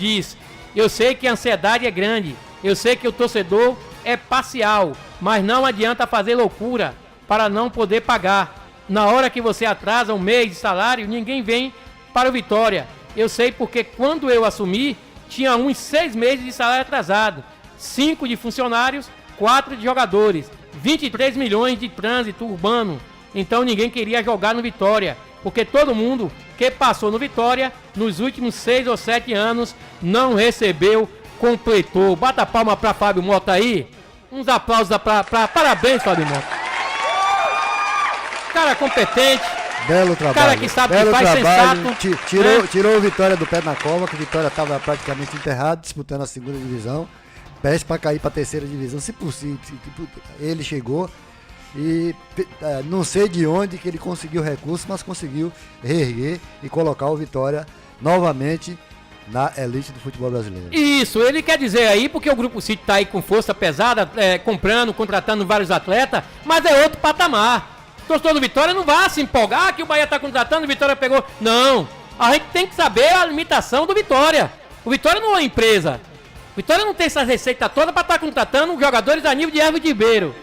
Eu sei que a ansiedade é grande, eu sei que o torcedor é parcial, mas não adianta fazer loucura para não poder pagar. Na hora que você atrasa um mês de salário, ninguém vem para o Vitória. Eu sei porque quando eu assumi, tinha uns 6 meses de salário atrasado, 5 de funcionários, 4 de jogadores, 23 milhões de trânsito urbano. Então ninguém queria jogar no Vitória, porque todo mundo que passou no Vitória, nos últimos 6 ou 7 anos, não recebeu, completou. Bata a palma para Fábio Mota aí. Uns aplausos parabéns, Fábio Mota. Cara competente. Belo trabalho. Cara que sabe que faz, sensato. Tirou o Vitória do pé na cova, que o Vitória estava praticamente enterrado, disputando a segunda divisão. Peste para cair para a terceira divisão, se possível. Ele chegou e não sei de onde que ele conseguiu recurso, mas conseguiu reerguer e colocar o Vitória novamente na elite do futebol brasileiro. Isso, ele quer dizer aí, porque o Grupo City está aí com força pesada, comprando, contratando vários atletas, mas é outro patamar. O torcedor do Vitória não vai se empolgar que o Bahia está contratando, o Vitória pegou. Não, a gente tem que saber a limitação do Vitória. O Vitória não é uma empresa. O Vitória não tem essa receita toda para estar contratando jogadores a nível de Hervé Ribeiro,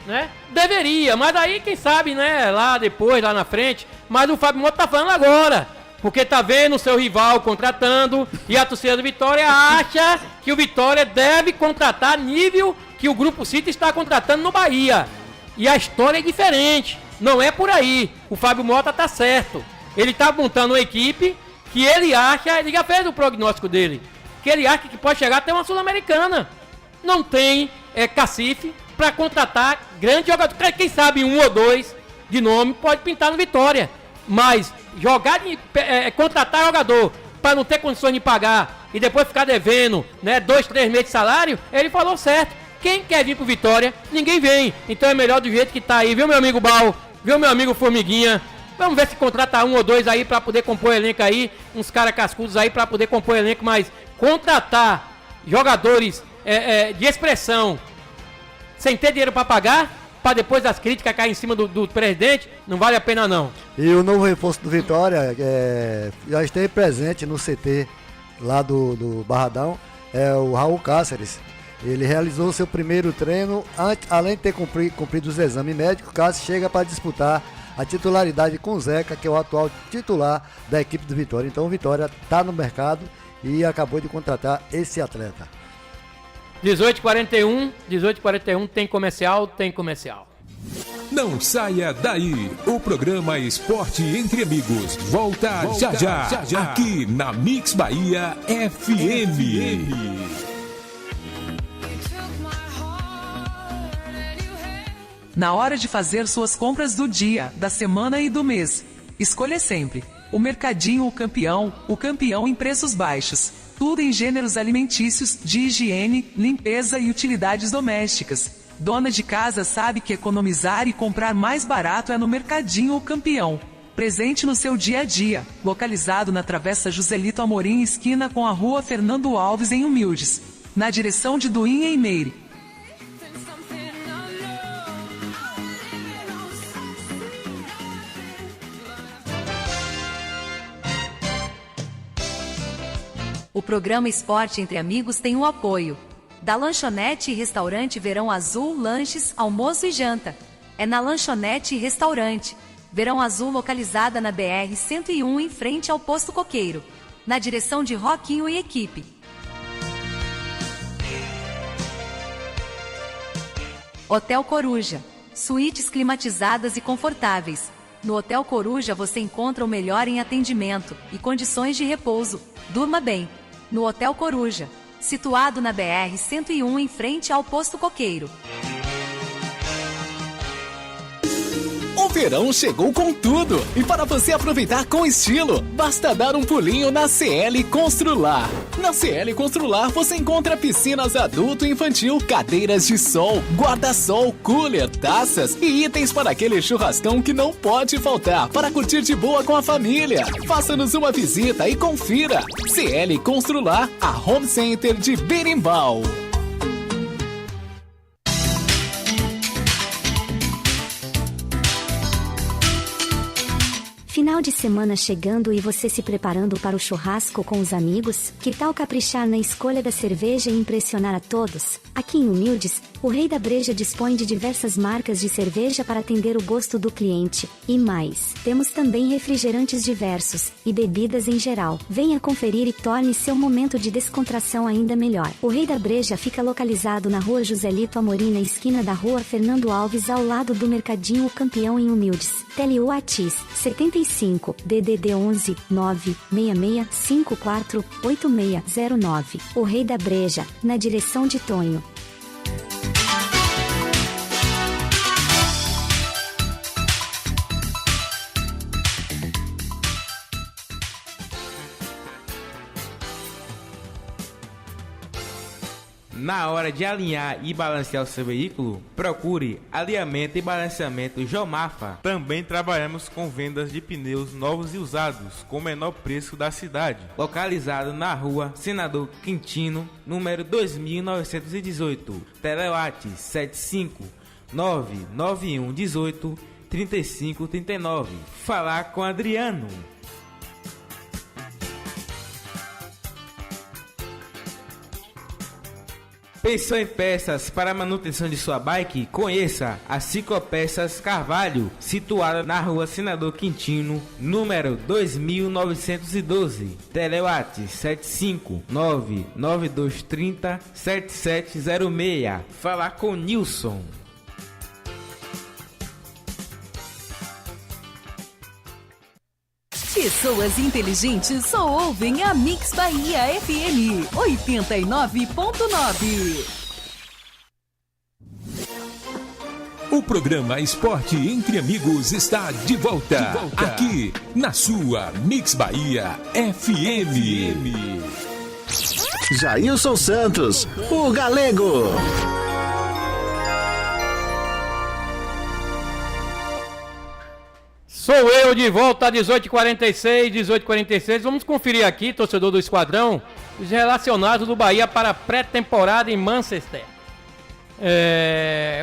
né? Deveria, mas aí quem sabe, né, lá depois, lá na frente. Mas o Fábio Mota tá falando agora, porque tá vendo o seu rival contratando e a torcida do Vitória acha que o Vitória deve contratar nível que o Grupo City está contratando no Bahia. E a história é diferente, não é por aí. O Fábio Mota tá certo. Ele tá montando uma equipe que ele acha, ele já fez o prognóstico dele, que ele acha que pode chegar até uma Sul-Americana. Não tem cacife para contratar grande jogador. Quem sabe 1 ou 2 de nome pode pintar no Vitória. Mas contratar jogador para não ter condições de pagar e depois ficar devendo, né, 2, 3 meses de salário, ele falou certo. Quem quer vir pro Vitória, ninguém vem. Então é melhor do jeito que tá aí, viu, meu amigo Bal? Viu, meu amigo Formiguinha? Vamos ver se contrata 1 ou 2 aí pra poder compor o elenco aí. Uns caras cascudos aí pra poder compor o elenco. Mas contratar jogadores de expressão sem ter dinheiro pra pagar, pra depois as críticas cair em cima do presidente, não vale a pena não. E o novo reforço do Vitória já esteve presente no CT lá do Barradão, é o Raul Cáceres. Ele realizou seu primeiro treino, além de ter cumprido os exames médicos. Cáceres chega para disputar a titularidade com o Zeca, que é o atual titular da equipe do Vitória. Então o Vitória está no mercado e acabou de contratar esse atleta. 18h41 tem comercial. Não saia daí, o programa Esporte Entre Amigos volta já, aqui na Mix Bahia FM. Na hora de fazer suas compras do dia, da semana e do mês, escolha sempre o Mercadinho O Campeão em preços baixos. Tudo em gêneros alimentícios, de higiene, limpeza e utilidades domésticas. Dona de casa sabe que economizar e comprar mais barato é no Mercadinho O Campeão. Presente no seu dia a dia, localizado na Travessa Joselito Amorim, esquina com a Rua Fernando Alves, em Humildes, na direção de Duín e Meire. O programa Esporte Entre Amigos tem o apoio da Lanchonete e Restaurante Verão Azul, lanches, almoço e janta. É na Lanchonete e Restaurante Verão Azul, localizada na BR-101, em frente ao Posto Coqueiro, na direção de Roquinho e equipe. Hotel Coruja, suítes climatizadas e confortáveis. No Hotel Coruja você encontra o melhor em atendimento e condições de repouso. Durma bem no Hotel Coruja, situado na BR-101, em frente ao Posto Coqueiro. O verão chegou com tudo. E para você aproveitar com estilo, basta dar um pulinho na CL Constrular. Na CL Constrular você encontra piscinas adulto e infantil, cadeiras de sol, guarda-sol, cooler, taças e itens para aquele churrascão que não pode faltar para curtir de boa com a família. Faça-nos uma visita e confira. CL Constrular, a Home Center de Berimbau. Final de semana chegando e você se preparando para o churrasco com os amigos? Que tal caprichar na escolha da cerveja e impressionar a todos? Aqui em Humildes, o Rei da Breja dispõe de diversas marcas de cerveja para atender o gosto do cliente. E mais, temos também refrigerantes diversos e bebidas em geral. Venha conferir e torne seu momento de descontração ainda melhor. O Rei da Breja fica localizado na Rua Joselito Amorim, na esquina da Rua Fernando Alves, ao lado do Mercadinho O Campeão em Humildes. Tele Whats 75 DDD 11 966 54 8609. O Rei da Breja, na direção de Tonho. Na hora de alinhar e balancear o seu veículo, procure alinhamento e balanceamento Jomafa. Também trabalhamos com vendas de pneus novos e usados com o menor preço da cidade. Localizado na rua Senador Quintino, número 2918. Telewhats 75 991 18 3539. Falar com Adriano. Pensou em peças para a manutenção de sua bike? Conheça a Ciclopeças Carvalho, situada na rua Senador Quintino, número 2912. Telewhats 75 99230 7706. Falar com Nilson. Pessoas inteligentes só ouvem a Mix Bahia FM 89.9. O programa Esporte Entre Amigos está de volta. Aqui na sua Mix Bahia FM. Jailson Santos, o Galego. Sou eu de volta, 18h46. Vamos conferir aqui, torcedor do Esquadrão, os relacionados do Bahia para a pré-temporada em Manchester.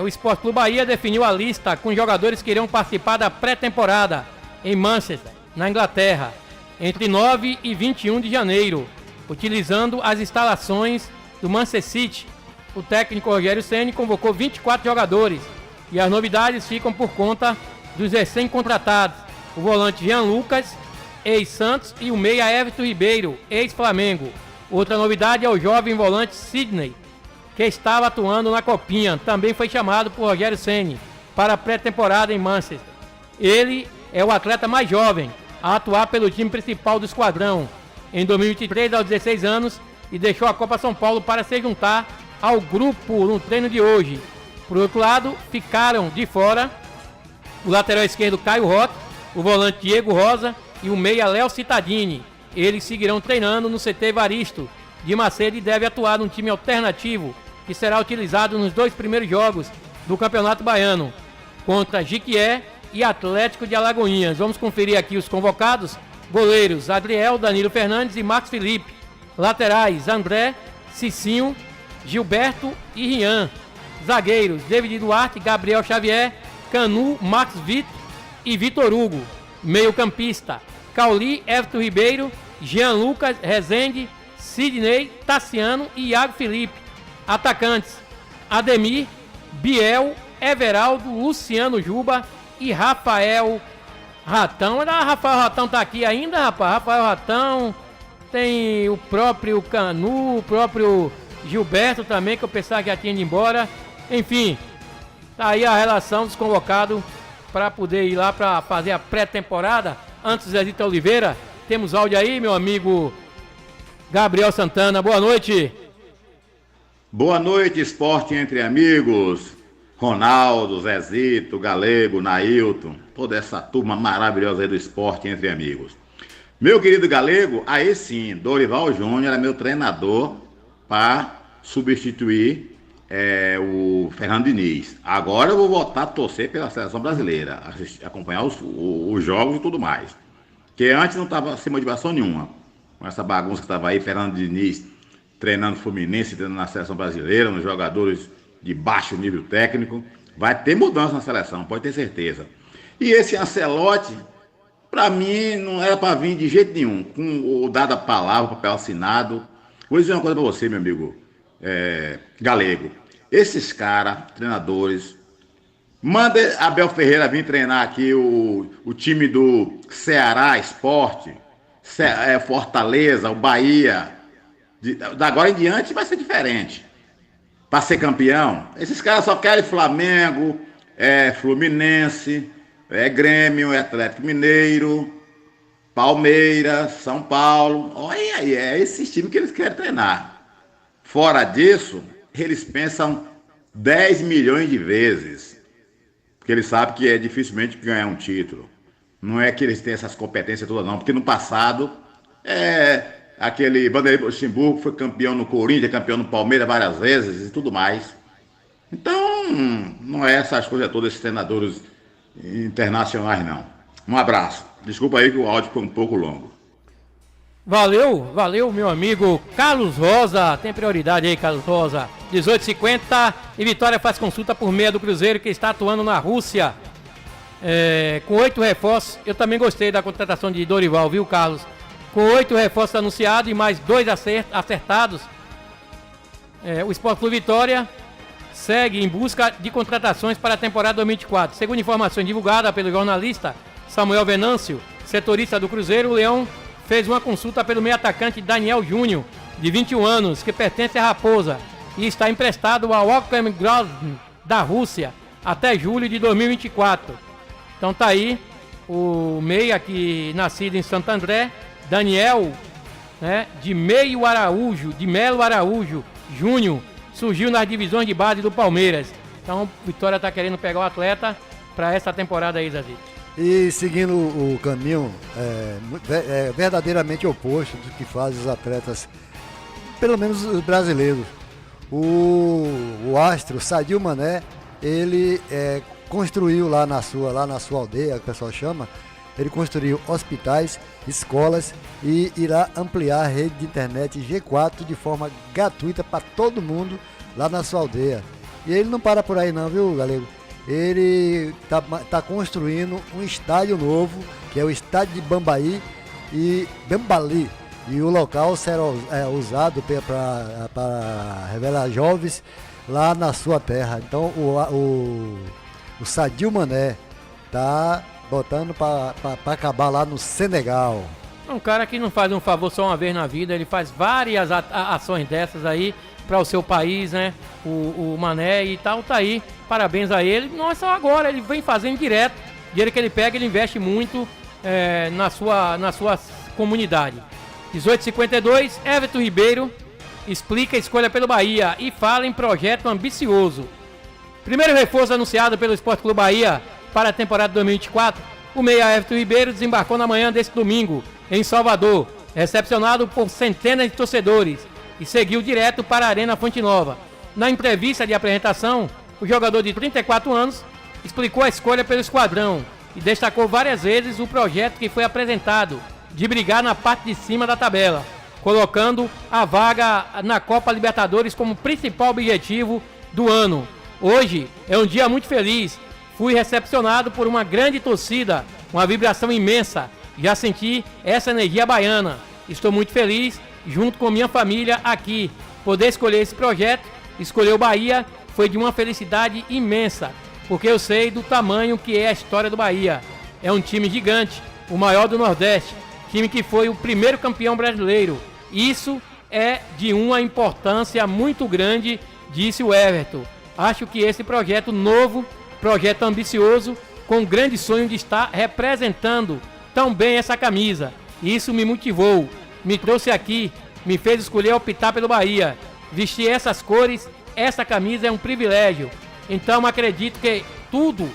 O Sport Clube Bahia definiu a lista com jogadores que irão participar da pré-temporada em Manchester, na Inglaterra, entre 9 e 21 de janeiro, utilizando as instalações do Manchester City. O técnico Rogério Ceni convocou 24 jogadores e as novidades ficam por conta dos recém-contratados, o volante Jean Lucas, ex-Santos, e o meia Everton Ribeiro, ex-Flamengo. Outra novidade é o jovem volante Sidney, que estava atuando na Copinha. Também foi chamado por Rogério Ceni para a pré-temporada em Manchester. Ele é o atleta mais jovem a atuar pelo time principal do Esquadrão em 2023, aos 16 anos, e deixou a Copa São Paulo para se juntar ao grupo no treino de hoje. Por outro lado, ficaram de fora o lateral esquerdo Caio Roque, o volante Diego Rosa e o meia Léo Cittadini. Eles seguirão treinando no CT Evaristo de Macedo e deve atuar num time alternativo que será utilizado nos 2 primeiros jogos do Campeonato Baiano, contra Jiquié e Atlético de Alagoinhas. Vamos conferir aqui os convocados: goleiros Adriel, Danilo Fernandes e Marcos Felipe. Laterais André, Cicinho, Gilberto e Rian. Zagueiros David Duarte, Gabriel Xavier, Canu, Max Vitor e Vitor Hugo. Meio campista Cauli, Everton Ribeiro, Jean Lucas, Rezende, Sidney, Tassiano e Iago Felipe. Atacantes Ademir, Biel, Everaldo, Luciano Juba e Rafael Ratão. Rafael Ratão tá aqui ainda, rapaz. Rafael Ratão, tem o próprio Canu, o próprio Gilberto também, que eu pensava que já tinha ido embora. Enfim, tá aí a relação dos convocados para poder ir lá para fazer a pré-temporada. Antes, Zezito Oliveira, temos áudio aí, meu amigo Gabriel Santana. Boa noite. Boa noite, Esporte Entre Amigos. Ronaldo, Zezito, Galego, Nailton. toda essa turma maravilhosa aí do esporte entre amigos. Meu querido Galego, aí sim, Dorival Júnior era meu treinador para substituir o Fernando Diniz. Agora eu vou voltar a torcer pela seleção brasileira, acompanhar os jogos e tudo mais. Porque antes não estava sem motivação nenhuma. Com essa bagunça que estava aí, Fernando Diniz treinando Fluminense, treinando na seleção brasileira, nos jogadores de baixo nível técnico. Vai ter mudança na seleção, pode ter certeza. E esse Ancelotti, para mim, não era para vir de jeito nenhum. Com o dado a palavra, o papel assinado. Vou dizer uma coisa para você, meu amigo Galego. Esses caras, treinadores, manda Abel Ferreira vir treinar aqui o time do Ceará Esporte, Fortaleza, o Bahia. Da agora em diante vai ser diferente. Para ser campeão, esses caras só querem Flamengo, Fluminense, Grêmio, Atlético Mineiro, Palmeiras, São Paulo. Olha aí, é esses times que eles querem treinar. Fora disso, eles pensam 10 milhões de vezes. Porque eles sabem que é dificilmente ganhar um título. Não é que eles têm essas competências todas não, porque no passado, aquele Vanderlei Luxemburgo foi campeão no Corinthians, campeão no Palmeiras várias vezes e tudo mais. Então, não é essas coisas todas, esses treinadores internacionais, não. Um abraço. Desculpa aí que o áudio foi um pouco longo. Valeu, meu amigo Carlos Rosa. Tem prioridade aí, Carlos Rosa. 18h50 e Vitória faz consulta por meia do Cruzeiro, que está atuando na Rússia. Com 8 reforços. Eu também gostei da contratação de Dorival, viu, Carlos? Com 8 reforços anunciados e mais 2 acertados, o Sport Clube Vitória segue em busca de contratações para a temporada 2024. Segundo informações divulgadas pelo jornalista Samuel Venâncio, setorista do Cruzeiro, o Leão fez uma consulta pelo meio atacante Daniel Júnior, de 21 anos, que pertence à Raposa e está emprestado ao Okham Grozny da Rússia até julho de 2024. Então tá aí o meia que nascido em Santo André, Daniel, de Melo Araújo Júnior, surgiu nas divisões de base do Palmeiras. Então, Vitória está querendo pegar o atleta para essa temporada aí, Zazito. E seguindo o caminho verdadeiramente oposto do que fazem os atletas, pelo menos os brasileiros. O astro Sadio Mané, ele construiu lá na sua aldeia, que o pessoal chama, ele construiu hospitais, escolas e irá ampliar a rede de internet G4 de forma gratuita para todo mundo lá na sua aldeia. E ele não para por aí não, viu, Galego? Ele tá construindo um estádio novo, que é o estádio de Bambali. E o local será usado para revelar jovens lá na sua terra. Então o Sadio Mané tá botando para acabar lá no Senegal. É um cara que não faz um favor só uma vez na vida, ele faz várias ações dessas aí para o seu país, né? O Mané e tal, tá aí. Parabéns a ele. Não é só agora, ele vem fazendo direto. Dinheiro que ele pega, ele investe muito na sua comunidade. 18h52, Everton Ribeiro explica a escolha pelo Bahia e fala em projeto ambicioso. Primeiro reforço anunciado pelo Sport Clube Bahia para a temporada 2024, o meia Everton Ribeiro desembarcou na manhã deste domingo em Salvador, recepcionado por centenas de torcedores e seguiu direto para a Arena Fonte Nova. Na entrevista de apresentação, o jogador de 34 anos explicou a escolha pelo esquadrão e destacou várias vezes o projeto que foi apresentado de brigar na parte de cima da tabela, colocando a vaga na Copa Libertadores como principal objetivo do ano. Hoje é um dia muito feliz. Fui recepcionado por uma grande torcida, uma vibração imensa. Já senti essa energia baiana. Estou muito feliz, junto com minha família aqui. Poder escolher esse projeto, escolher o Bahia, foi de uma felicidade imensa, porque eu sei do tamanho que é a história do Bahia. É um time gigante, o maior do Nordeste, time que foi o primeiro campeão brasileiro. Isso é de uma importância muito grande, disse o Everton. Acho que esse projeto novo, projeto ambicioso, com o grande sonho de estar representando tão bem essa camisa. Isso me motivou, me trouxe aqui, me fez escolher optar pelo Bahia. Vestir essas cores, essa camisa é um privilégio. Então acredito que tudo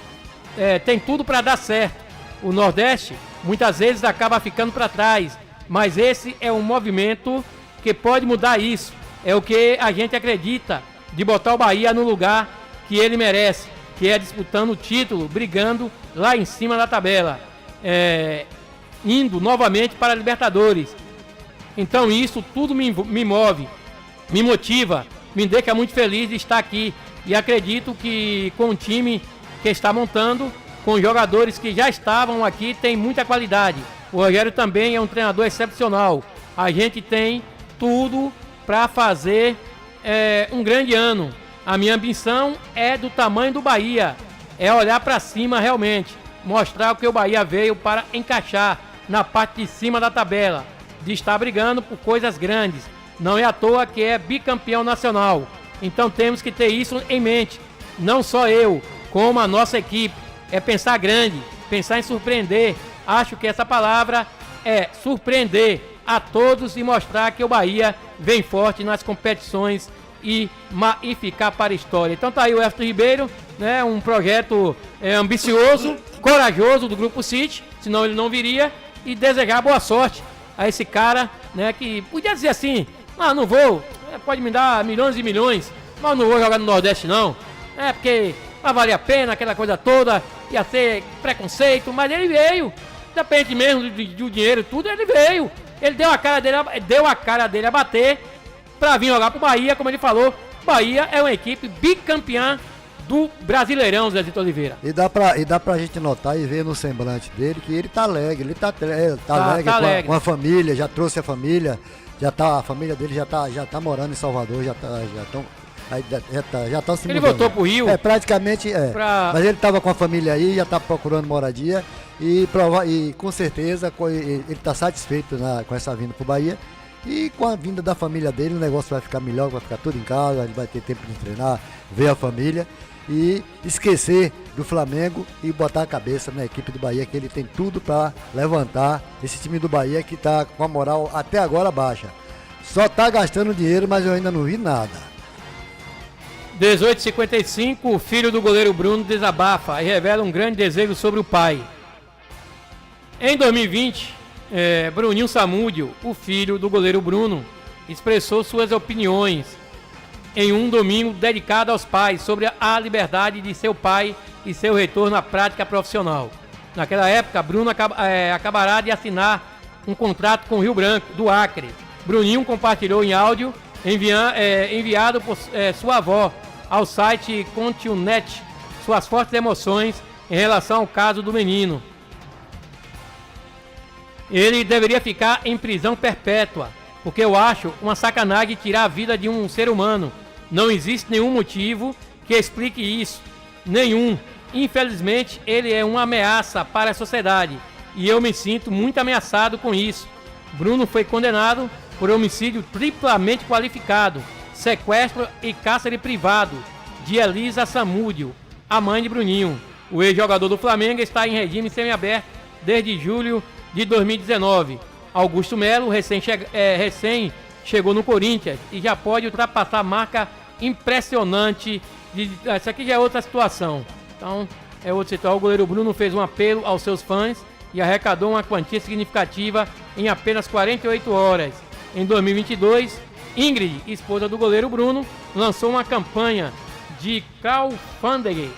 tem tudo para dar certo. O Nordeste muitas vezes acaba ficando para trás, mas esse é um movimento que pode mudar isso. É o que a gente acredita, de botar o Bahia no lugar que ele merece, que é disputando o título, brigando lá em cima da tabela, indo novamente para a Libertadores. Então isso tudo me move, me motiva, me deixa muito feliz de estar aqui. E acredito que com o time que está montando, com jogadores que já estavam aqui, tem muita qualidade. O Rogério também é um treinador excepcional. A gente tem tudo para fazer um grande ano. A minha ambição é do tamanho do Bahia, é olhar para cima realmente, mostrar o que o Bahia veio para encaixar na parte de cima da tabela, de estar brigando por coisas grandes. Não é à toa que é bicampeão nacional. Então temos que ter isso em mente. Não só eu, como a nossa equipe. É pensar grande, pensar em surpreender. Acho que essa palavra é surpreender a todos e mostrar que o Bahia vem forte nas competições e ficar para a história. Então tá aí o Everton Ribeiro, né? Um projeto ambicioso, corajoso do Grupo City, senão ele não viria. E desejar boa sorte a esse cara, né? Que podia dizer assim, não vou, pode me dar milhões e milhões, mas não vou jogar no Nordeste não. Porque vai valer a pena, aquela coisa toda, ia ser preconceito, mas ele veio. Depende mesmo do dinheiro e tudo, ele veio. Ele deu a cara dele a bater pra vir jogar pro Bahia, como ele falou. Bahia é uma equipe bicampeã do Brasileirão, Zezito Oliveira. E dá pra gente notar e ver no semblante dele que ele tá alegre, ele tá alegre com a família, já trouxe a família, a família dele já tá morando em Salvador, já estão se mudando. Ele voltou pro Rio? Praticamente mas ele tava com a família aí, já tá procurando moradia e com certeza ele tá satisfeito com essa vinda pro Bahia. E com a vinda da família dele o negócio vai ficar melhor, vai ficar tudo em casa, ele vai ter tempo de treinar, ver a família e esquecer do Flamengo e botar a cabeça na equipe do Bahia, que ele tem tudo para levantar esse time do Bahia que tá com a moral até agora baixa. Só tá gastando dinheiro, mas eu ainda não vi nada. 18h55, o filho do goleiro Bruno desabafa e revela um grande desejo sobre o pai. Em 2020, Bruninho Samúdio, o filho do goleiro Bruno, expressou suas opiniões em um domingo dedicado aos pais sobre a liberdade de seu pai e seu retorno à prática profissional. Naquela época, Bruno acabará de assinar um contrato com o Rio Branco, do Acre. Bruninho compartilhou em áudio enviado por sua avó ao site Continu.net suas fortes emoções em relação ao caso do menino. Ele deveria ficar em prisão perpétua, porque eu acho uma sacanagem tirar a vida de um ser humano. Não existe nenhum motivo que explique isso. Nenhum. Infelizmente, ele é uma ameaça para a sociedade e eu me sinto muito ameaçado com isso. Bruno foi condenado por homicídio triplamente qualificado, sequestro e cárcere privado de Elisa Samúdio, a mãe de Bruninho. O ex-jogador do Flamengo está em regime semiaberto desde julho de 2019. Augusto Melo recém chegou no Corinthians e já pode ultrapassar a marca impressionante. Essa aqui já é outra situação. Então, é outra situação. O goleiro Bruno fez um apelo aos seus fãs e arrecadou uma quantia significativa em apenas 48 horas. Em 2022, Ingrid, esposa do goleiro Bruno, lançou uma campanha de crowdfunding,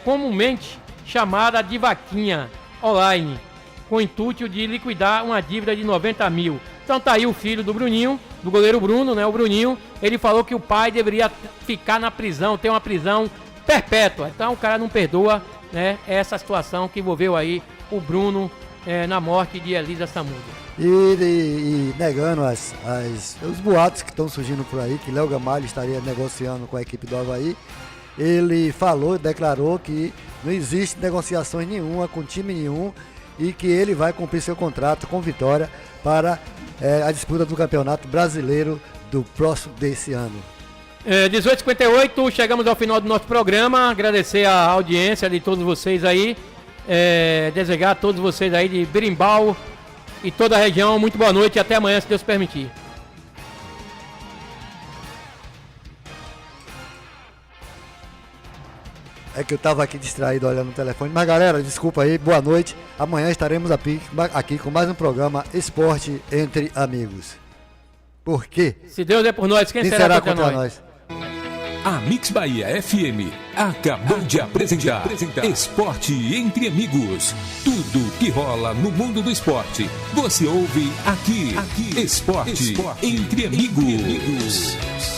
comumente chamada de vaquinha online, com o intuito de liquidar uma dívida de 90 mil. Então tá aí o filho do Bruninho, do goleiro Bruno, né? O Bruninho, ele falou que o pai deveria ficar na prisão, ter uma prisão perpétua. Então o cara não perdoa, né, essa situação que envolveu aí o Bruno na morte de Elisa Samúdio. E negando os boatos que estão surgindo por aí, que Léo Gamalho estaria negociando com a equipe do Avaí. Ele declarou que não existe negociações nenhuma com time nenhum e que ele vai cumprir seu contrato com Vitória para a disputa do Campeonato Brasileiro do próximo desse ano. 18h58, chegamos ao final do nosso programa. Agradecer a audiência de todos vocês aí. Desejar a todos vocês aí de Berimbau e toda a região muito boa noite e até amanhã, se Deus permitir. É que eu tava aqui distraído olhando o telefone. Mas galera, desculpa aí, boa noite. Amanhã estaremos aqui com mais um programa Esporte Entre Amigos. Por quê? Se Deus é por nós, quem será contra nós? A Mix Bahia FM acabou de apresentar Esporte Entre Amigos. Tudo que rola no mundo do esporte, você ouve aqui. Esporte Entre Amigos.